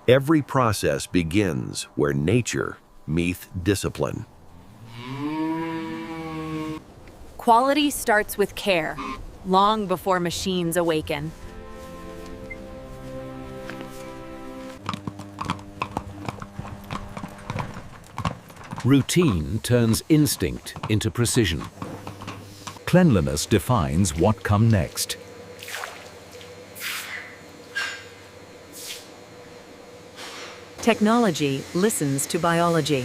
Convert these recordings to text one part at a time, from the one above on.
Every process begins where nature meets discipline. Quality starts with care, long before machines awaken. Routine turns instinct into precision. Cleanliness defines what comes next. Technology listens to biology.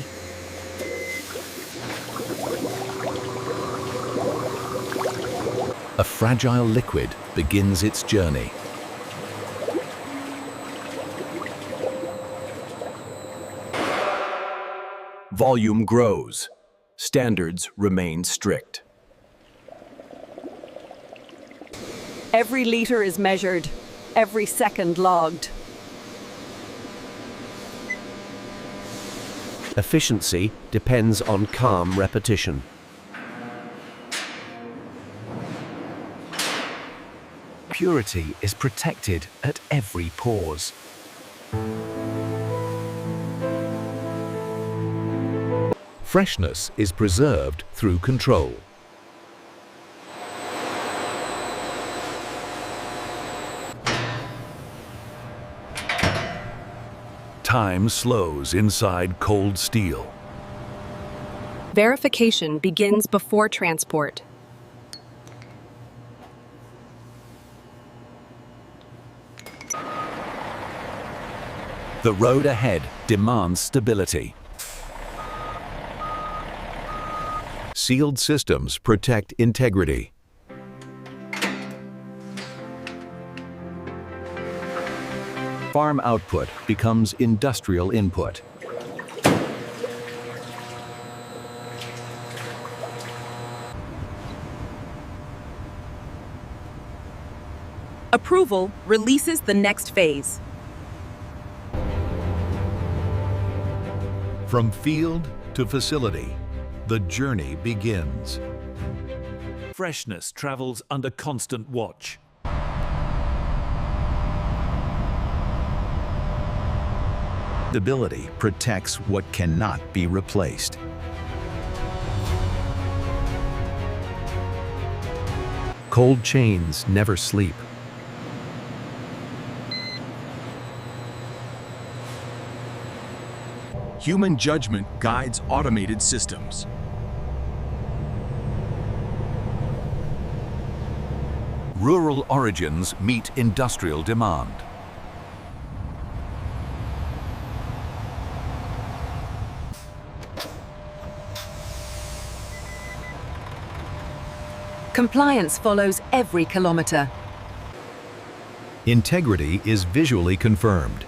A fragile liquid begins its journey. Volume grows. Standards remain strict. Every liter is measured, every second logged. Efficiency depends on calm repetition. Purity is protected at every pause. Freshness is preserved through control. Time slows inside cold steel. Verification begins before transport. The road ahead demands stability. Sealed systems protect integrity. Farm output becomes industrial input. Approval releases the next phase. From field to facility, the journey begins. Freshness travels under constant watch. Stability protects what cannot be replaced. Cold chains never sleep. Human judgment guides automated systems. Rural origins meet industrial demand. Compliance follows every kilometer. Integrity is visually confirmed.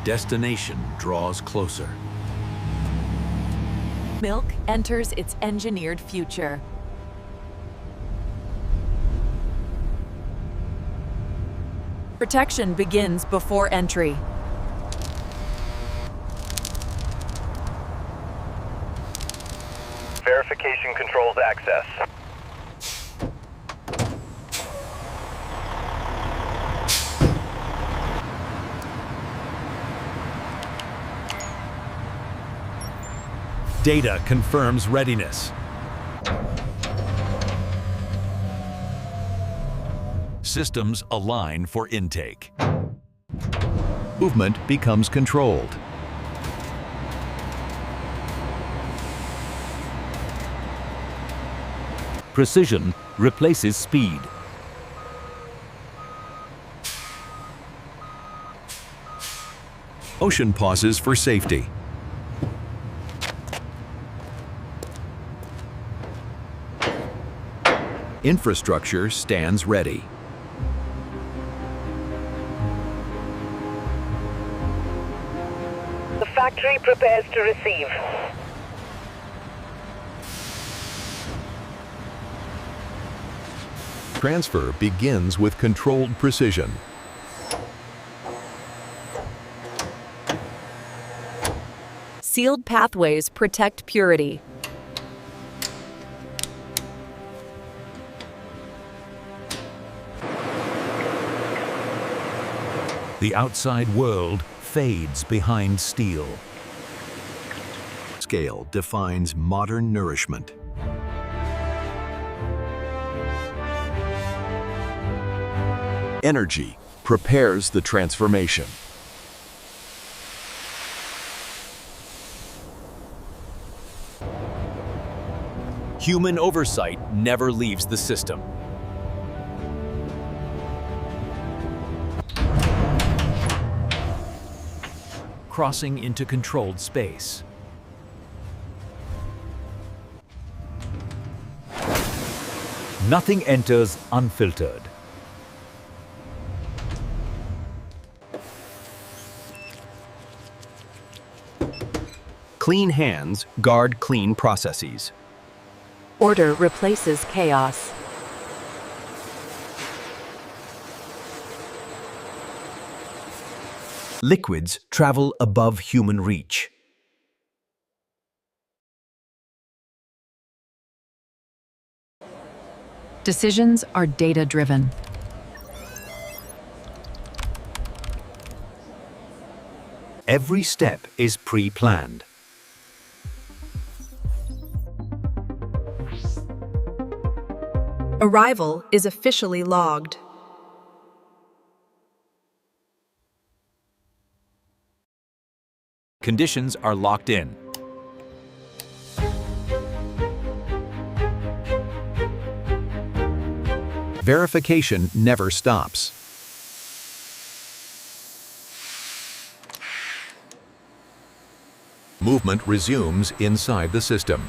Destination draws closer. Milk enters its engineered future. Protection begins before entry. Verification controls access. Data confirms readiness. Systems align for intake. Movement becomes controlled. Precision replaces speed. Ocean pauses for safety. Infrastructure stands ready. The factory prepares to receive. Transfer begins with controlled precision. Sealed pathways protect purity. The outside world fades behind steel. Scale defines modern nourishment. Energy prepares the transformation. Human oversight never leaves the system. Crossing into controlled space. Nothing enters unfiltered. Clean hands guard clean processes. Order replaces chaos. Liquids travel above human reach. Decisions are data-driven. Every step is pre-planned. Arrival is officially logged. Conditions are locked in. Verification never stops. Movement resumes inside the system.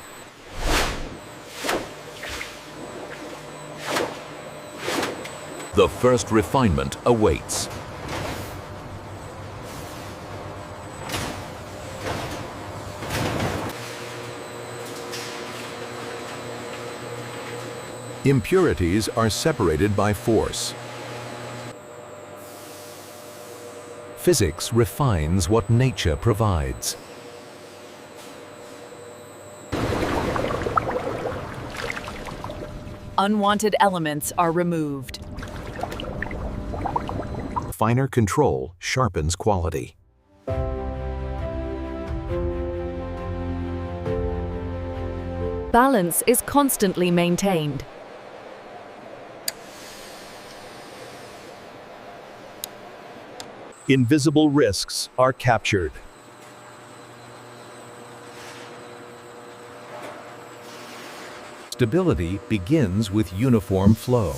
The first refinement awaits. Impurities are separated by force. Physics refines what nature provides. Unwanted elements are removed. Finer control sharpens quality. Balance is constantly maintained. Invisible risks are captured. Stability begins with uniform flow.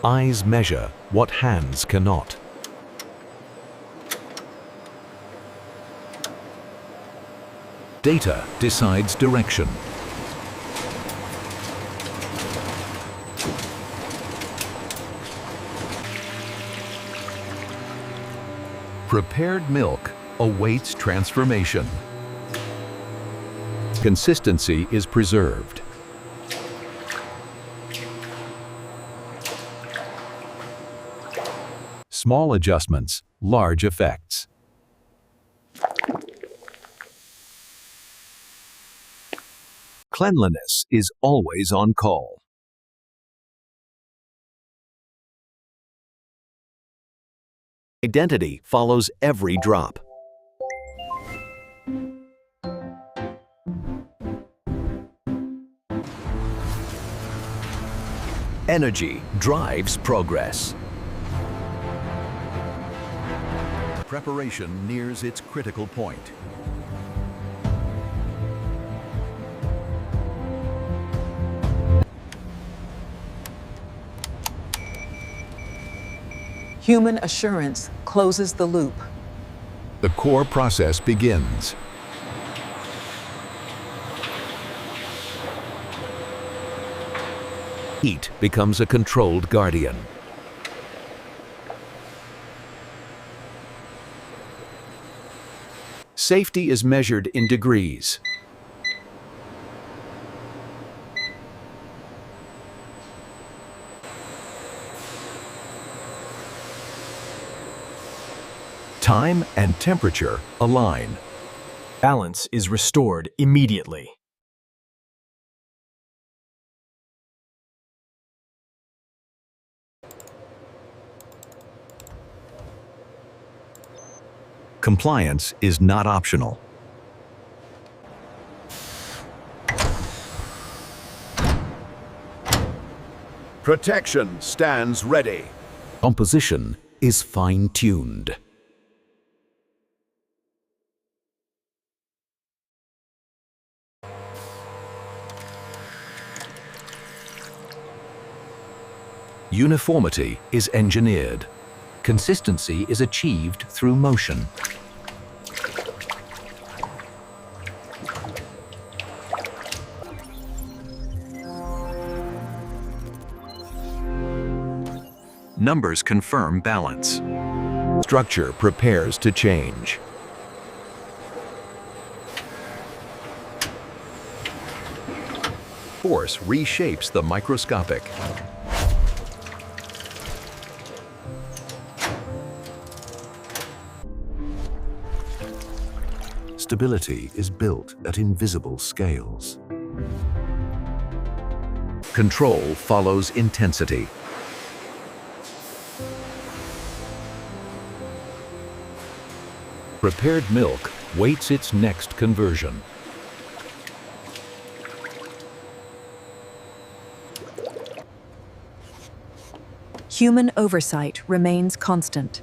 Eyes measure what hands cannot. Data decides direction. Prepared milk awaits transformation. Consistency is preserved. Small adjustments, large effects. Cleanliness is always on call. Identity follows every drop. Energy drives progress. Preparation nears its critical point. Human assurance closes the loop. The core process begins. Heat becomes a controlled guardian. Safety is measured in degrees. Time and temperature align. Balance is restored immediately. Compliance is not optional. Protection stands ready. Composition is fine-tuned. Uniformity is engineered. Consistency is achieved through motion. Numbers confirm balance. Structure prepares to change. Force reshapes the microscopic. Stability is built at invisible scales. Control follows intensity. Prepared milk waits its next conversion. Human oversight remains constant.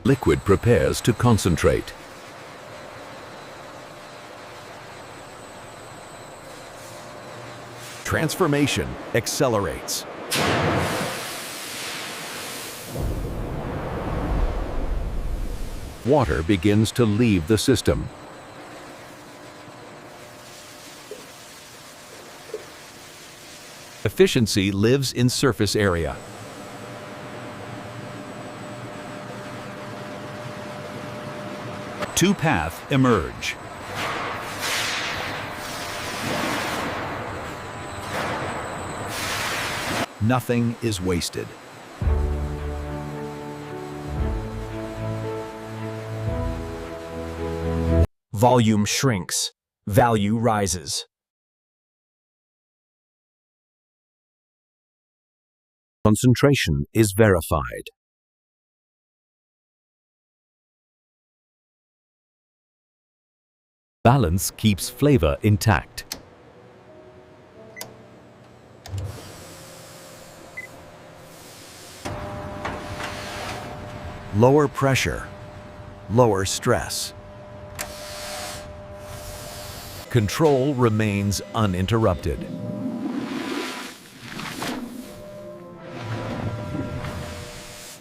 Liquid prepares to concentrate. Transformation accelerates. Water begins to leave the system. Efficiency lives in surface area. Two paths emerge. Nothing is wasted. Volume shrinks, value rises. Concentration is verified. Balance keeps flavor intact. Lower pressure, lower stress. Control remains uninterrupted.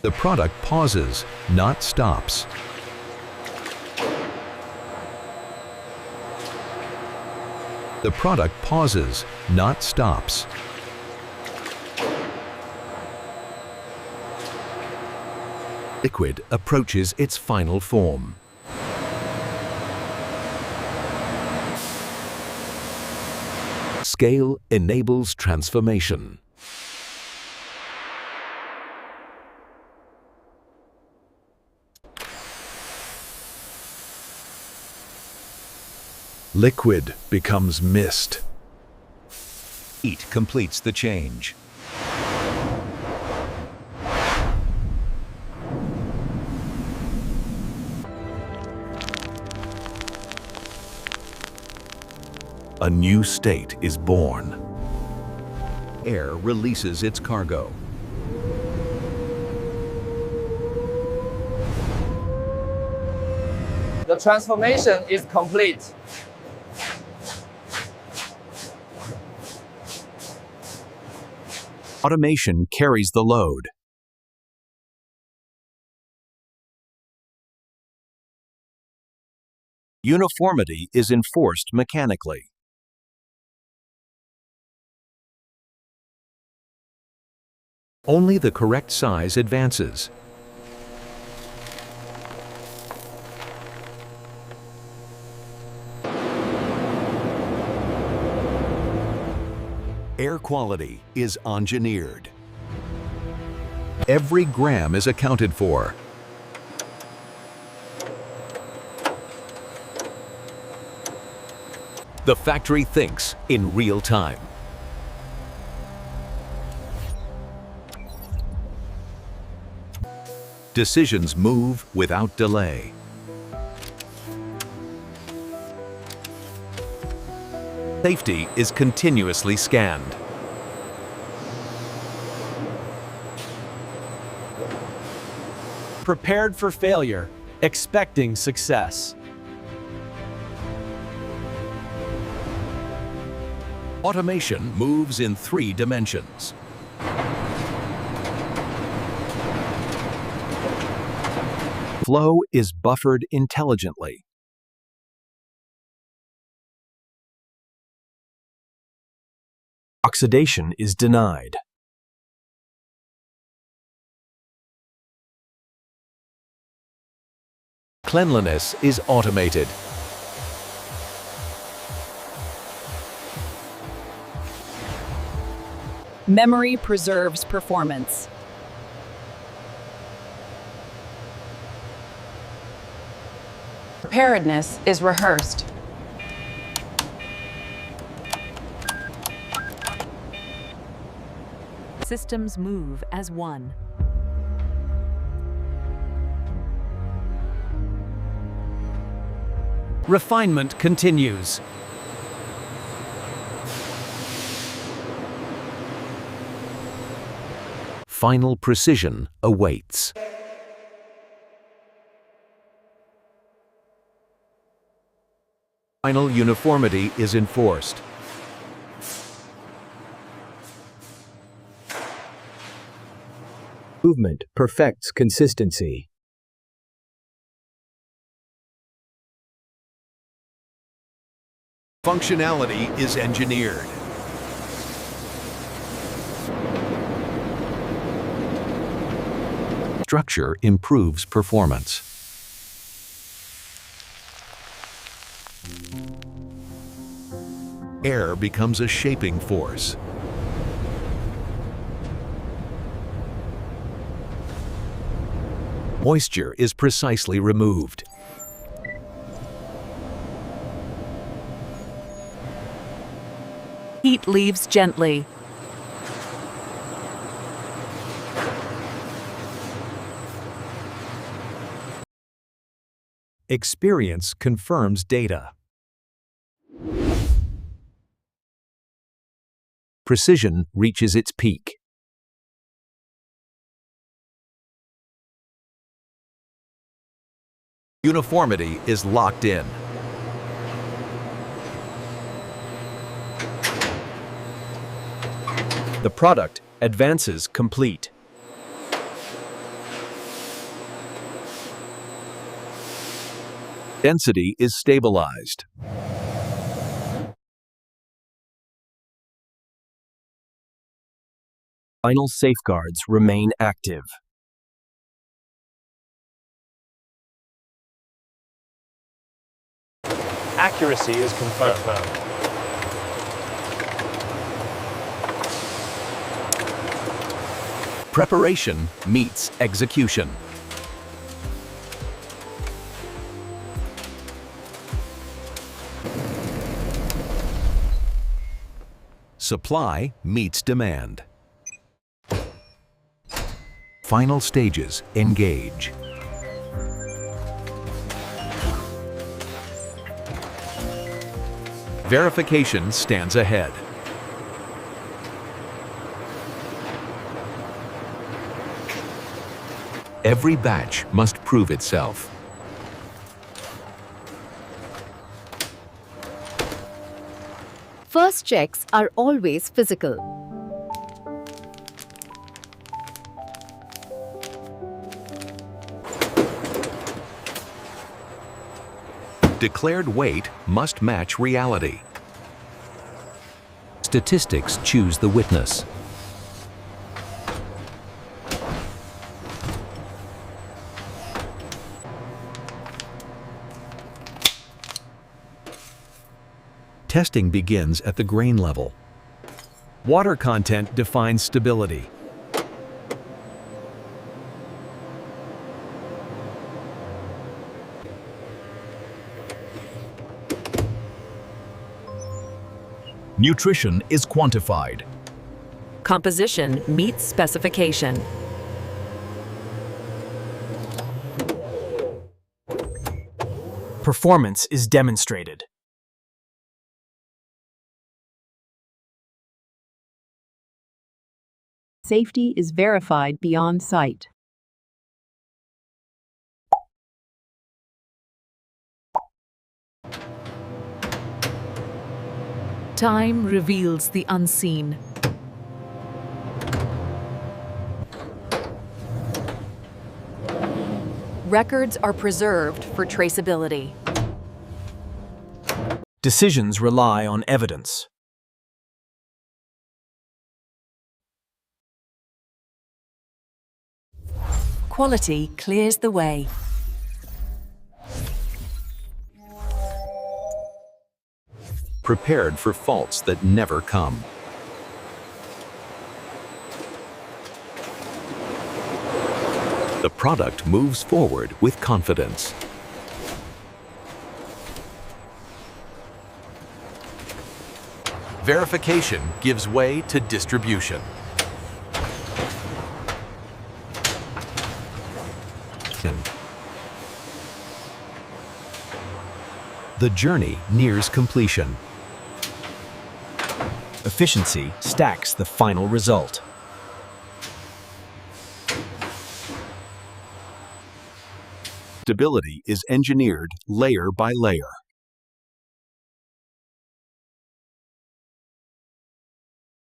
The product pauses, not stops. The product pauses, not stops. Liquid approaches its final form. Scale enables transformation. Liquid becomes mist. Heat completes the change. A new state is born. Air releases its cargo. The transformation is complete. Automation carries the load. Uniformity is enforced mechanically. Only the correct size advances. Air quality is engineered. Every gram is accounted for. The factory thinks in real time. Decisions move without delay. Safety is continuously scanned. Prepared for failure, expecting success. Automation moves in 3 dimensions. Flow is buffered intelligently. Oxidation is denied. Cleanliness is automated. Memory preserves performance. Preparedness is rehearsed. Systems move as one. Refinement continues. Final precision awaits. Final uniformity is enforced. Movement perfects consistency. Functionality is engineered. Structure improves performance. Air becomes a shaping force. Moisture is precisely removed. Heat leaves gently. Experience confirms data. Precision reaches its peak. Uniformity is locked in. The product advances complete. Density is stabilized. Final safeguards remain active. Accuracy is confirmed. Preparation meets execution. Supply meets demand. Final stages engage. Verification stands ahead. Every batch must prove itself. First checks are always physical. Declared weight must match reality. Statistics choose the witness. Testing begins at the grain level. Water content defines stability. Nutrition is quantified. Composition meets specification. Performance is demonstrated. Safety is verified beyond sight. Time reveals the unseen. Records are preserved for traceability. Decisions rely on evidence. Quality clears the way. Prepared for faults that never come. The product moves forward with confidence. Verification gives way to distribution. The journey nears completion. Efficiency stacks the final result. Stability is engineered layer by layer.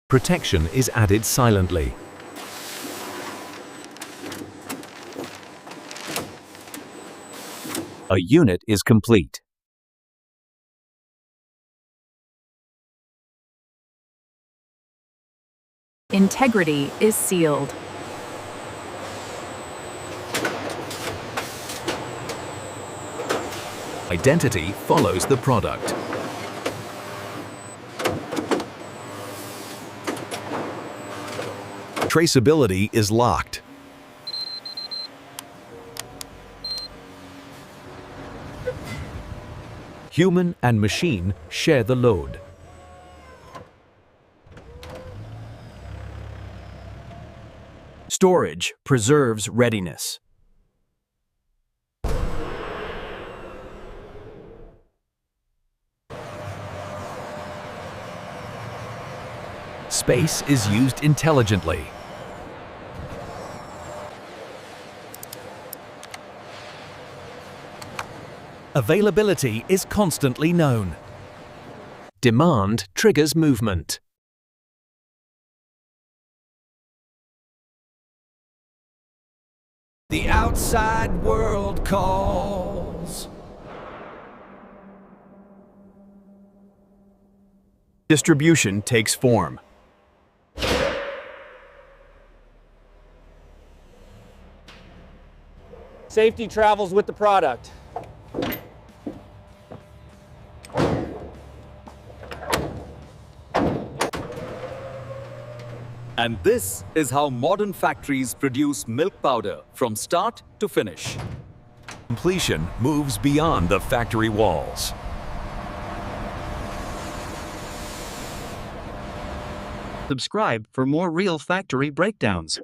Protection is added silently. A unit is complete. Integrity is sealed. Identity follows the product. Traceability is locked. Human and machine share the load. Storage preserves readiness. Space is used intelligently. Availability is constantly known. Demand triggers movement. The outside world calls. Distribution takes form. Safety travels with the product. And this is how modern factories produce milk powder from start to finish. Completion moves beyond the factory walls. Subscribe for more real factory breakdowns.